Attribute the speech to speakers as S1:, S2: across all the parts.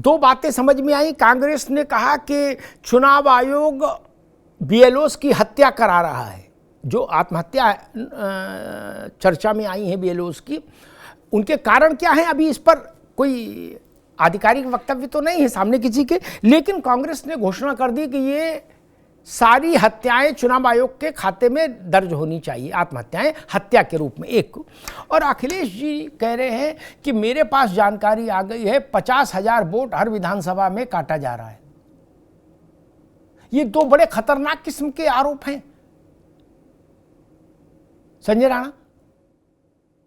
S1: दो बातें समझ में आई। कांग्रेस ने कहा कि चुनाव आयोग बीएलओस की हत्या करा रहा है, जो आत्महत्या चर्चा में आई है बीएलओस की, उनके कारण क्या है अभी इस पर कोई आधिकारिक वक्तव्य तो नहीं है सामने किसी के, लेकिन कांग्रेस ने घोषणा कर दी कि ये सारी हत्याएं चुनाव आयोग के खाते में दर्ज होनी चाहिए, आत्महत्याएं हत्या के रूप में। एक और अखिलेश जी कह रहे हैं कि मेरे पास जानकारी आ गई है 50,000 वोट हर विधानसभा में काटा जा रहा है। ये दो बड़े खतरनाक किस्म के आरोप हैं। Sanjay Rana.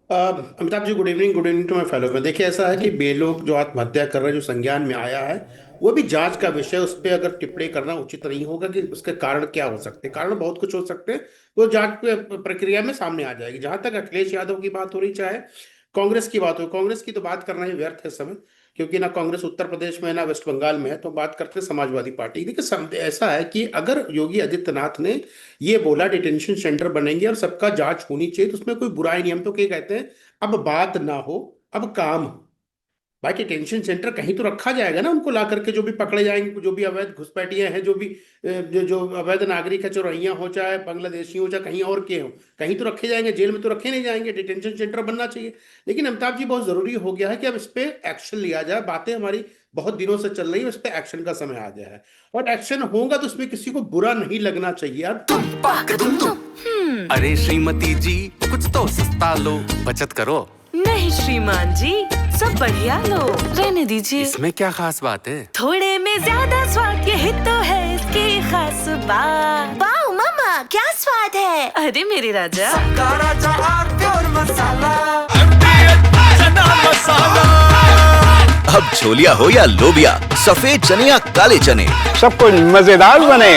S2: Amitabh ji, good evening to my fellow friend. देखिए, ऐसा है कि बे लोग जो आत्महत्या कर रहे हैं, जो संज्ञान में आया है, वो भी जांच का विषय। उस पर अगर टिप्पणी करना उचित नहीं होगा कि उसके कारण क्या हो सकते हैं। कारण बहुत कुछ हो सकते हैं, वो जांच प्रक्रिया में सामने आ जाएगी। जहां तक अखिलेश यादव की बात हो रही, चाहे कांग्रेस की बात हो, कांग्रेस की तो बात करना ही व्यर्थ है समय, क्योंकि ना कांग्रेस उत्तर प्रदेश में है ना वेस्ट बंगाल में है। तो बात करते हैं समाजवादी पार्टी। देखिए, ऐसा है कि अगर योगी आदित्यनाथ ने ये बोला डिटेंशन सेंटर बनेंगे और सबका जांच होनी चाहिए, तो उसमें कोई बुराई नहीं। हम तो क्या कहते हैं, अब बात ना हो, अब काम हो। भाई, डिटेंशन सेंटर कहीं तो रखा जाएगा ना उनको ला करके, जो भी पकड़े जाएंगे, जो भी अवैध घुसपैठिए हैं, जो भी जो अवैध नागरिक है, चोरैया हो चाहे बांग्लादेशी हो चाहे कहीं और के हो, कहीं तो रखे जाएंगे, जेल में तो रखे नहीं जाएंगे। डिटेंशन सेंटर बनना चाहिए। लेकिन अमिताभ जी, बहुत जरूरी हो गया है कि अब इस पे एक्शन लिया जाए। बातें हमारी बहुत दिनों से चल रही है, इस पे एक्शन का समय आ गया है, और एक्शन होगा तो उसमें किसी को बुरा नहीं लगना चाहिए यार।
S3: अरे श्रीमती जी, कुछ तो सस्ता लो, बचत करो।
S4: नहीं श्रीमान जी, सब बढ़िया लो, रहने दीजिए।
S3: इसमें क्या खास बात है?
S4: थोड़े में ज्यादा स्वाद, यही तो है इसकी खास बात।
S5: वाओ मामा, क्या स्वाद है।
S4: अरे मेरे राजा,
S3: राजा और मसाला।
S6: अब छोलिया हो या लोबिया, सफेद चने या काले चने,
S7: सबको मजेदार बने।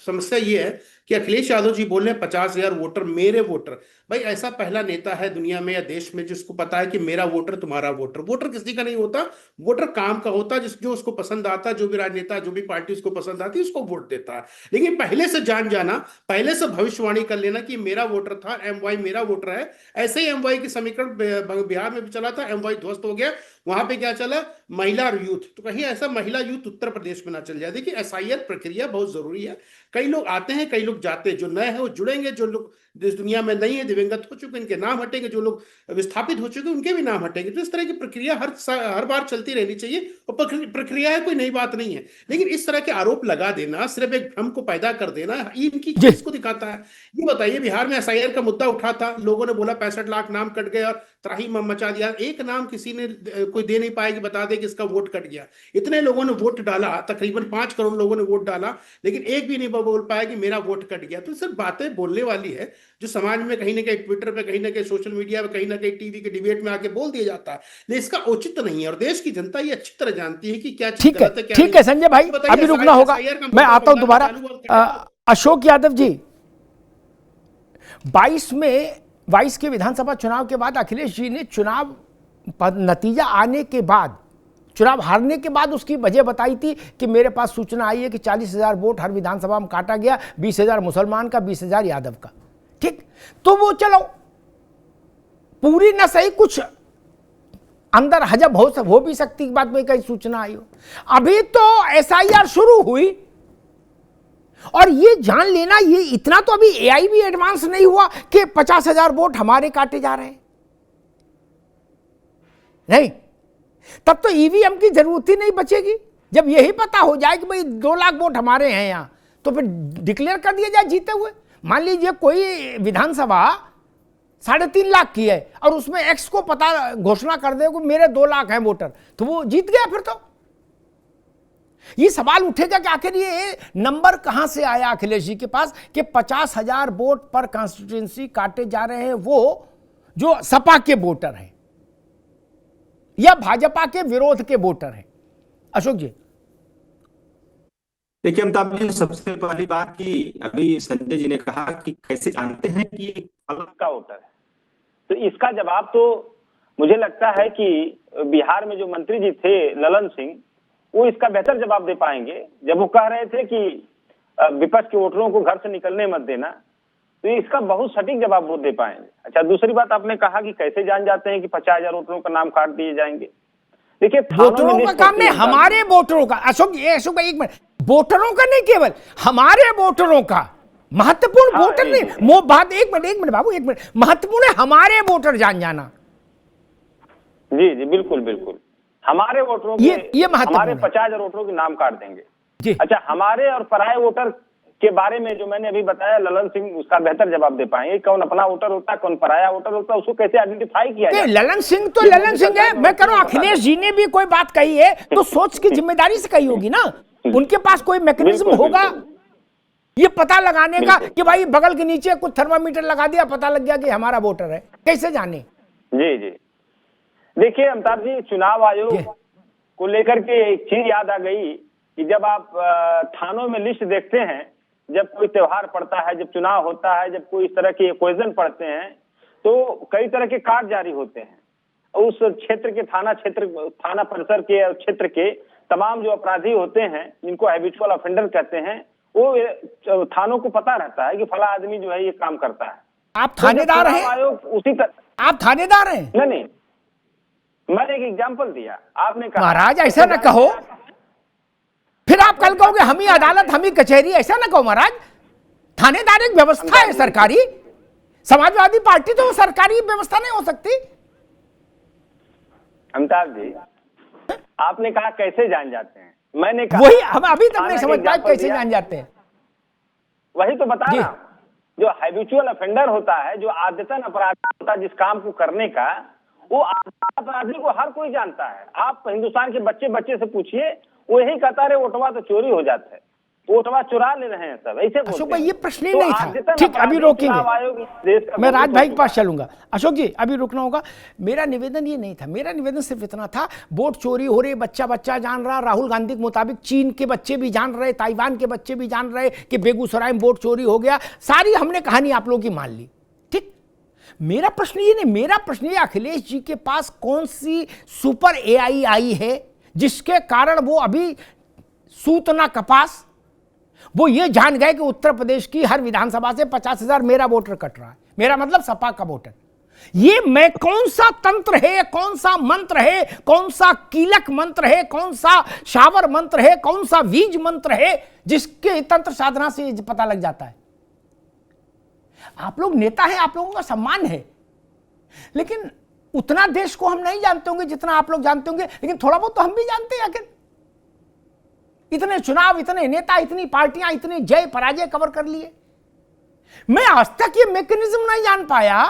S2: समस्या ये है कि अखिलेश यादव जी बोल रहे हैं 50,000 वोटर मेरे वोटर। भाई, ऐसा पहला नेता है दुनिया में या देश में जिसको पता है कि मेरा वोटर तुम्हारा वोटर। वोटर किसी का नहीं होता, वोटर काम का होता है। जो उसको पसंद आता है, जो भी राजनेता, जो भी पार्टी उसको पसंद आती है, उसको वोट देता है। लेकिन पहले से जान जाना, पहले से भविष्यवाणी कर लेना कि मेरा वोटर था, MY मेरा वोटर है। ऐसे ही MY की समीकरण बिहार में भी चला था, MY ध्वस्त हो गया। वहां पे क्या चला, महिला और यूथ। तो कहीं ऐसा महिला यूथ उत्तर प्रदेश में ना चल जाए। देखिए, SIR प्रक्रिया बहुत जरूरी है। कई लोग आते हैं, कई लोग जाते हैं। जो नए हैं वो जुड़ेंगे, जो लोग इस दुनिया में नहीं है, दिवंगत हो चुके, इनके नाम हटेंगे। जो लोग विस्थापित हो चुके उनके भी नाम हटेंगे। तो इस तरह की प्रक्रिया हर बार चलती रहनी चाहिए, और प्रक्रिया है, कोई नई बात नहीं है। लेकिन इस तरह के आरोप लगा देना, सिर्फ एक भ्रम को पैदा कर देना, इनकी किसको दिखाता है? ये बताइए, बिहार में SIR का मुद्दा उठा था, लोगों ने बोला 65 लाख नाम कट गए और त्राही मचा दिया। एक नाम किसी ने कोई दे नहीं पाया कि बता दे कि इसका वोट कट गया। इतने लोगों ने वोट डाला, तकरीबन 5 करोड़ लोगों ने वोट डाला, लेकिन एक भी नहीं बोल पाया कि मेरा वोट कट गया। तो सिर्फ बातें बोलने वाली है, जो समाज में कहीं ना कहीं ट्विटर पे, कहीं ना कहीं सोशल मीडिया पे, कहीं ना कहीं टीवी के डिबेट में आके बोल दिया जाता है। लेकिन इसका औचित्य नहीं है, और देश की जनता ये अच्छी तरह जानती है कि क्या चीज गलत है, क्या नहीं।
S1: ठीक है संजय भाई, अभी रुकना होगा, मैं आता हूं दोबारा। अशोक यादव जी, 22 के विधानसभा चुनाव के बाद अखिलेश जी ने चुनाव नतीजा आने के बाद, चुनाव हारने के बाद उसकी वजह बताई थी कि मेरे पास सूचना आई है कि 40,000 वोट हर विधानसभा में काटा गया, 20,000 मुसलमान का, 20,000 यादव का। ठीक, तो वो चलो पूरी न सही, कुछ अंदर हजब हो भी सकती बात में, कहीं सूचना आई हो। अभी तो SIR शुरू हुई, और ये जान लेना, ये इतना तो अभी AI भी एडवांस नहीं हुआ कि 50,000 वोट हमारे काटे जा रहे हैं। नहीं, तब तो EVM की जरूरत ही नहीं बचेगी। जब यही पता हो जाए कि भाई 2 लाख वोट हमारे हैं यहां, तो फिर डिक्लेयर कर दिया जाए जीते हुए। मान लीजिए कोई विधानसभा 3.5 लाख की है, और उसमें X को पता घोषणा कर दे कि मेरे 2 लाख हैं वोटर, तो वो जीत गया। फिर तो ये सवाल उठेगा कि आखिर ये नंबर कहां से आया अखिलेश जी के पास कि 50,000 वोट पर कॉन्स्टिट्यूंसी काटे जा रहे हैं, वो जो सपा के वोटर हैं या भाजपा के विरोध के वोटर हैं। अशोक जी।
S8: देखिए अमिताभ जी, सबसे पहली बात कि अभी संजय जी ने कहा कि कैसे जानते हैं कि अलग का वोटर है,
S9: तो इसका जवाब तो मुझे लगता है कि बिहार में जो मंत्री जी थे ललन सिंह, वो इसका बेहतर जवाब दे पाएंगे। जब वो कह रहे थे कि विपक्ष के वोटरों को घर से निकलने मत देना, तो इसका बहुत सटीक जवाब वो दे पाएंगे। अच्छा, दूसरी बात आपने कहा कि कैसे जान जाते हैं कि 50,000 वोटरों का नाम काट दिए जाएंगे। देखिए थानों में
S1: वोटरों का
S9: लिस्ट
S1: काम
S9: होती
S1: नहीं,
S9: है।
S1: हमारे वोटरों का। अशोक भाई एक मिनट, वोटरों का नहीं, केवल हमारे वोटरों का महत्वपूर्ण।
S9: हाँ,
S1: वोटर
S9: जी,
S1: नहीं,
S9: जी।
S1: वो बात एक मिनट बाबू, एक मिनट, महत्वपूर्ण है हमारे वोटर जान जाना।
S9: जी जी बिल्कुल बिल्कुल, हमारे वोटरों के
S1: ये महत्वपूर्ण
S9: हमारे
S1: है।
S9: 50,000 वोटरों के नाम काट देंगे।
S1: जी।
S9: अच्छा, हमारे और पराये वोटर के बारे में जो मैंने अभी बताया, ललन सिंह उसका बेहतर जवाब दे पाएंगे। कौन अपना वोटर होता है, कौन पराया वोटर होता है, उसको कैसे आइडेंटिफाई किया
S1: नहीं,
S9: जाए।
S1: ललन सिंह तो
S9: ये
S1: ललन
S9: मोदी
S1: सिंह है।
S9: सरकार में
S1: मैं कह रहा हूं
S9: बता
S1: अखिलेश
S9: दें।
S1: जी ने भी कोई बात कही है तो सोच की जिम्मेदारी से कही होगी ना। उनके पास कोई मैकेनिज्म
S9: बिल्कुल,
S1: होगा
S9: बिल्कुल।
S1: ये पता लगाने का
S9: बिल्कुल।
S1: कि भाई बगल के नीचे कुछ थर्मामीटर लगा दिया, पता लग गया कि हमारा वोटर है, कैसे जाने।
S9: जी जी, देखिए अमिताभ जी, चुनाव आयोग
S1: जी।
S9: को लेकर के एक चीज याद आ गई कि जब आप थानों में लिस्ट देखते हैं, जब कोई त्योहार पड़ता है, जब चुनाव होता है, जब कोई इस तरह के क्वेश्चन पड़ते हैं, तो कई तरह के कार्ड जारी होते हैं। उस क्षेत्र के थाना परिसर के और क्षेत्र के तमाम जो अपराधी होते हैं, जिनको हैबिचुअल ऑफेंडर कहते हैं, वो थानों को पता रहता है कि फला आदमी जो है ये काम करता है।
S1: आप थानेदार
S9: चुनाव
S1: हैं?
S9: आयोग उसी तरह।
S1: आप थानेदार हैं?
S9: नहीं, मैंने एक एग्जाम्पल दिया, आपने कहा
S1: महाराज ऐसा ना कहो, फिर आप कल कहोगे हम ही अदालत, हम ही कचहरी, ऐसा ना कहो महाराज। थानेदार एक व्यवस्था है सरकारी। समाजवादी पार्टी तो सरकारी व्यवस्था नहीं हो सकती।
S9: अमिताभ जी, आपने कहा कैसे जान जाते हैं, मैंने कहा
S1: वही हम अभी तक नहीं
S9: थाना
S1: समझ
S9: के
S1: पाए
S9: example
S1: कैसे
S9: दिया।
S1: जान जाते हैं।
S9: वही तो बता
S1: जी।
S9: रहा हूं। जो हैबिचुअल ऑफेंडर होता है, जो आदतन अपराधी होता है जिस काम को करने का, वो आदतन अपराधी को हर कोई जानता है। आप हिंदुस्तान के बच्चे से पूछिए, वो यही कहता है वोटवा तो चोरी हो जाता है, वोटवा चुरा ले रहे हैं सब, ऐसे बोलते
S1: अशोक भाई
S9: हैं।
S1: ये प्रश्न ही
S9: तो
S1: नहीं था।
S9: आदतन
S1: ठीक, अभी
S9: अपराधी चुनाव
S1: रोकेंगे।
S9: आयोग इस देश का
S1: मैं
S9: वोट
S1: राज भाई के
S9: चुका
S1: पास चलूंगा। अशोक जी अभी रुकना होगा। मेरा निवेदन ये नहीं था, मेरा निवेदन सिर्फ इतना था, वोट चोरी हो रही, बच्चा जान रहा, राहुल गांधी के मुताबिक चीन के बच्चे भी जान रहे, ताइवान के बच्चे भी जान रहे कि बेगूसराय में वोट चोरी हो गया। सारी हमने कहानी आप लोगों की मान ली। ठीक, मेरा प्रश्न ये नहीं, मेरा प्रश्न ये अखिलेश जी के पास कौन सी सुपर AI आई है जिसके कारण वो अभी सूत ना कपास, वो ये जान गए कि उत्तर प्रदेश की हर विधानसभा से 50,000 मेरा वोटर कट रहा है, मेरा मतलब सपा का वोटर। ये मैं कौन सा तंत्र है, कौन सा मंत्र है, कौन सा कीलक मंत्र है, कौन सा शावर मंत्र है, कौन सा बीज मंत्र है जिसके तंत्र साधना से पता लग जाता है। आप लोग नेता हैं, आप लोगों का सम्मान है, लेकिन उतना देश को हम नहीं जानते होंगे जितना आप लोग जानते होंगे, लेकिन थोड़ा बहुत तो हम भी जानते हैं। आखिर इतने चुनाव, इतने नेता, इतनी पार्टियां, इतनी जय पराजय कवर कर लिए। मैं आज तक ये मैकेनिज्म नहीं जान पाया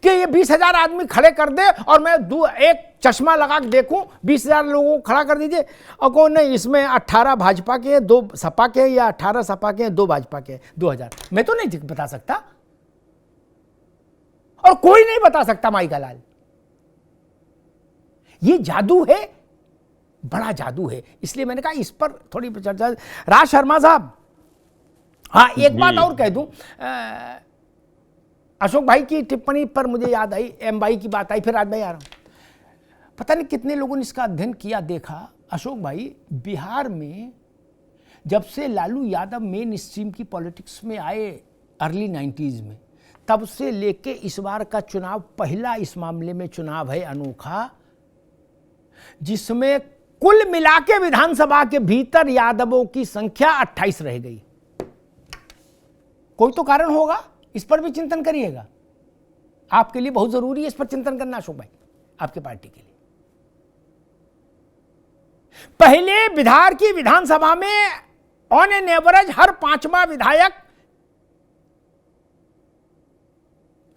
S1: कि ये 20,000 आदमी खड़े कर दे और मैं एक चश्मा लगा के देखूं 20,000 लोगों को खड़ा कर दीजिए और कौन नहीं, इसमें 18 भाजपा के हैं, 2 सपा के हैं, या 18 सपा के हैं, 2 भाजपा के हैं, 2,000। मैं तो नहीं बता सकता और कोई नहीं बता सकता माई का लाल। ये जादू है, बड़ा जादू है। इसलिए मैंने कहा इस पर थोड़ी चर्चा। राज शर्मा साहब, हाँ एक बात और कह दूं, अशोक भाई की टिप्पणी पर मुझे याद आई, एम भाई की बात आई, फिर राज भाई आ रहा हूं। पता नहीं कितने लोगों ने इसका अध्ययन किया, देखा। अशोक भाई, बिहार में जब से लालू यादव मेन स्ट्रीम की पॉलिटिक्स में आए अर्ली 90s में, तब से लेके इस बार का चुनाव पहला इस मामले में चुनाव है अनोखा, जिसमें कुल मिलाके विधानसभा के भीतर यादवों की संख्या 28 रह गई। कोई तो कारण होगा, इस पर भी चिंतन करिएगा। आपके लिए बहुत जरूरी है इस पर चिंतन करना अशोक भाई, आपके पार्टी के लिए। पहले बिहार की विधानसभा में ऑन एन एवरेज हर 5वां विधायक,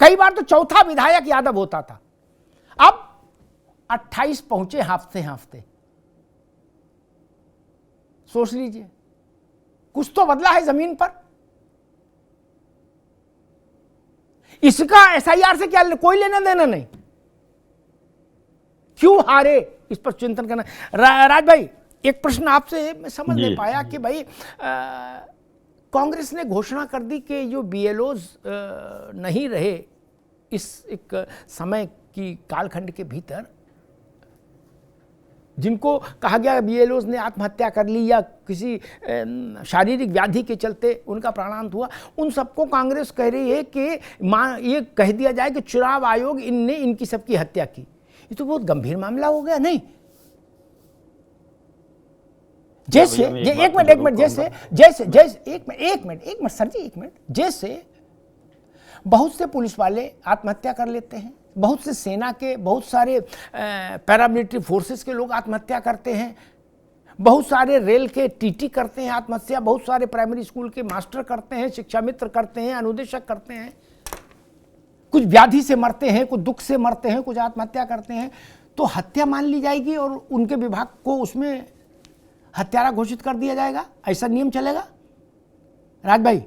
S1: कई बार तो चौथा विधायक यादव होता था। अब 28 पहुंचे हाफते। सोच लीजिए, कुछ तो बदला है जमीन पर। इसका SIR से क्या कोई लेना देना नहीं, क्यों हारे इस पर चिंतन करना। राज भाई, एक प्रश्न आपसे मैं समझ नहीं पाया कि भाई कांग्रेस ने घोषणा कर दी कि जो BLOs नहीं रहे इस एक समय की कालखंड के भीतर, जिनको कहा गया BLOs ने आत्महत्या कर ली या किसी शारीरिक व्याधि के चलते उनका प्राणांत हुआ, उन सबको कांग्रेस कह रही है कि ये कह दिया जाए कि चुनाव आयोग इनने इनकी सबकी हत्या की। ये तो बहुत गंभीर मामला हो गया नहीं? जैसे एक मिनट जैसे एक मिनट सर जी, एक मिनट। जैसे बहुत से पुलिस वाले आत्महत्या कर लेते हैं, बहुत से सेना के, बहुत सारे पैरामिलिट्री फोर्सेस के लोग आत्महत्या करते हैं, बहुत सारे रेल के टीटी करते हैं आत्महत्या, बहुत सारे प्राइमरी स्कूल के मास्टर करते हैं, शिक्षा मित्र करते हैं, अनुदेशक करते हैं, कुछ व्याधि से मरते हैं, कुछ दुख से मरते हैं, कुछ आत्महत्या करते हैं। तो हत्या मान ली जाएगी और उनके विभाग को उसमें हत्यारा घोषित कर दिया जाएगा? ऐसा नियम चलेगा राज भाई?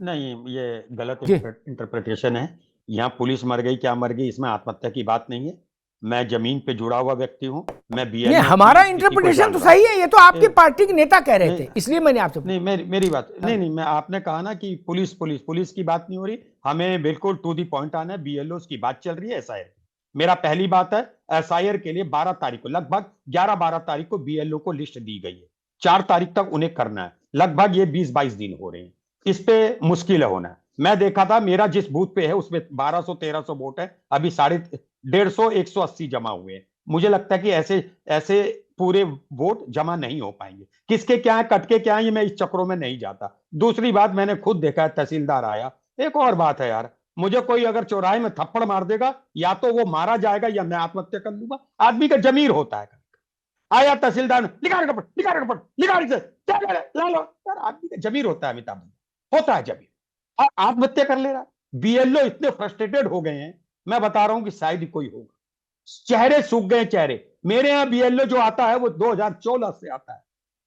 S8: नहीं, ये गलत इंटरप्रिटेशन है। यहाँ पुलिस मर गई, क्या मर गई, इसमें आत्महत्या की बात नहीं है। मैं जमीन पे जुड़ा हुआ व्यक्ति हूँ, मैं BLO
S1: नहीं, हमारा इंटरप्रिटेशन तो सही है, ये तो आपकी पार्टी के नेता कह रहे थे, इसलिए मैंने आपसे
S8: नहीं, मेरी बात नहीं, मैं आपने कहा ना कि पुलिस की बात नहीं हो रही, हमें बिल्कुल टू दी पॉइंट आना है। BLOs की बात चल रही है, SIR। मेरा पहली बात है, SIR के लिए 12 तारीख को, लगभग 11-12 तारीख को BLO को लिस्ट दी गई है। 4 तारीख तक उन्हें करना है, लगभग ये 20-22 दिन हो रहे हैं। इस पे मुश्किल होना है। मैं देखा था, मेरा जिस बूथ पे है उसमें 1200-1300 वोट है, अभी 150-180 जमा हुए हैं। मुझे लगता है कि ऐसे पूरे वोट जमा नहीं हो पाएंगे। किसके क्या है, कटके क्या है, ये मैं इस चक्रों में नहीं जाता। दूसरी बात, मैंने खुद देखा है, तहसीलदार आया। एक और बात है यार, मुझे कोई अगर चौराहे में थप्पड़ मार देगा, या तो वो मारा जाएगा या मैं आत्महत्या कर लूंगा। आदमी का जमीर होता है। आया तहसीलदार, निकाल कपड़, ला लो यार, आदमी का जमीर होता है, अमिताभ होता है जमीर, और आत्महत्या कर ले रहा है। BLO इतने फ्रस्ट्रेटेड हो गए हैं, मैं बता रहा हूं कि शायद ही कोई होगा। चेहरे सूख गए चेहरे। मेरे यहाँ BLO जो आता है वो 2014 से आता है,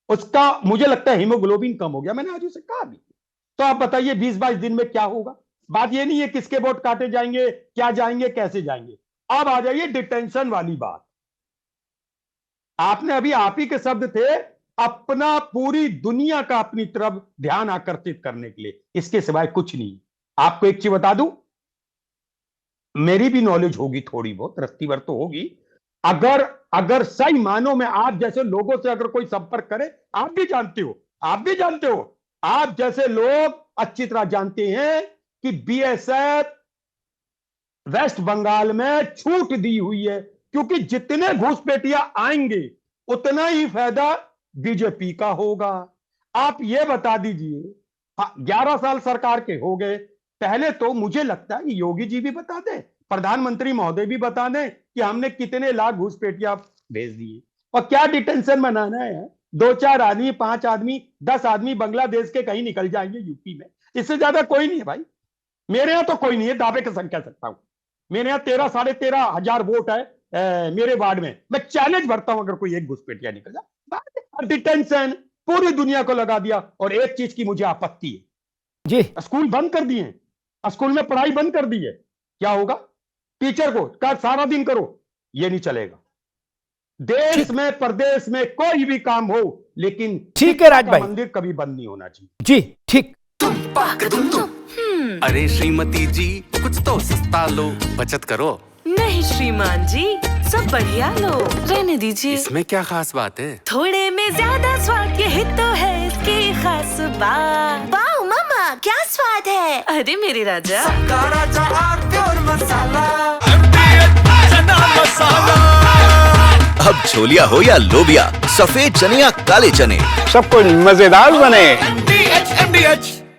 S8: उसका मुझे लगता है हीमोग्लोबिन कम हो गया, मैंने आज उसे कहा भी। तो आप बताइए 20-22 दिन में क्या होगा? बात ये नहीं है किसके वोट काटे जाएंगे, क्या जाएंगे, कैसे जाएंगे। अब आ जाइए डिटेंशन वाली बात। आपने अभी, आप ही के शब्द थे, अपना पूरी दुनिया का अपनी तरफ ध्यान आकर्षित करने के लिए, इसके सिवाय कुछ नहीं। आपको एक चीज बता दूं, मेरी भी नॉलेज होगी थोड़ी बहुत, रत्ती भर तो होगी। अगर सही मानों में आप जैसे लोगों से अगर कोई संपर्क करे, आप भी जानते हो, आप जैसे लोग अच्छी तरह जानते हैं कि BSF वेस्ट बंगाल में छूट दी हुई है, क्योंकि जितने घुसपैठिया आएंगे उतना ही फायदा बीजेपी का होगा। आप ये बता दीजिए, 11 साल सरकार के हो गए, पहले तो मुझे लगता है कि योगी जी भी बता दें, प्रधानमंत्री महोदय भी बता दें कि हमने कितने लाख घुसपैठिया भेज दिए, और क्या डिटेंशन बनाना है। 2-4 आदमी, 5 आदमी, 10 आदमी बांग्लादेश के कहीं निकल जाएंगे यूपी में, इससे ज्यादा कोई नहीं है भाई। मेरे यहां तो कोई नहीं है, दावे के संग कह सकता हूं। मेरे यहां 13-13.5 हजार वोट है मेरे वार्ड में। मैं चैलेंज भरता हूं, अगर कोई एक घुसपैठिया निकल जाए। डिटेंशन पूरी दुनिया को लगा दिया। और एक चीज की मुझे आपत्ति है
S1: जी,
S8: स्कूल बंद कर दिए, स्कूल में पढ़ाई बंद कर दी है। क्या होगा? टीचर को कर सारा दिन करो, ये नहीं चलेगा। देश में, प्रदेश में कोई भी काम हो, लेकिन
S1: ठीक है राज भाई,
S8: मंदिर कभी बंद नहीं होना चाहिए।
S1: जी ठीक।
S3: अरे श्रीमती जी, कुछ तो सस्ता लो, बचत करो।
S4: नहीं श्रीमान जी, सब बढ़िया लो, रहने दीजिए।
S3: इसमें क्या खास बात है?
S4: थोड़े में ज्यादा स्वाद, यही तो है इसकी खास बात।
S5: वाओ मम्मा, क्या स्वाद है।
S4: अरे मेरे राजा,
S6: अब छोलिया हो या लोबिया, सफेद चने या काले चने,
S7: सब कुछ मजेदार बने।
S3: MDH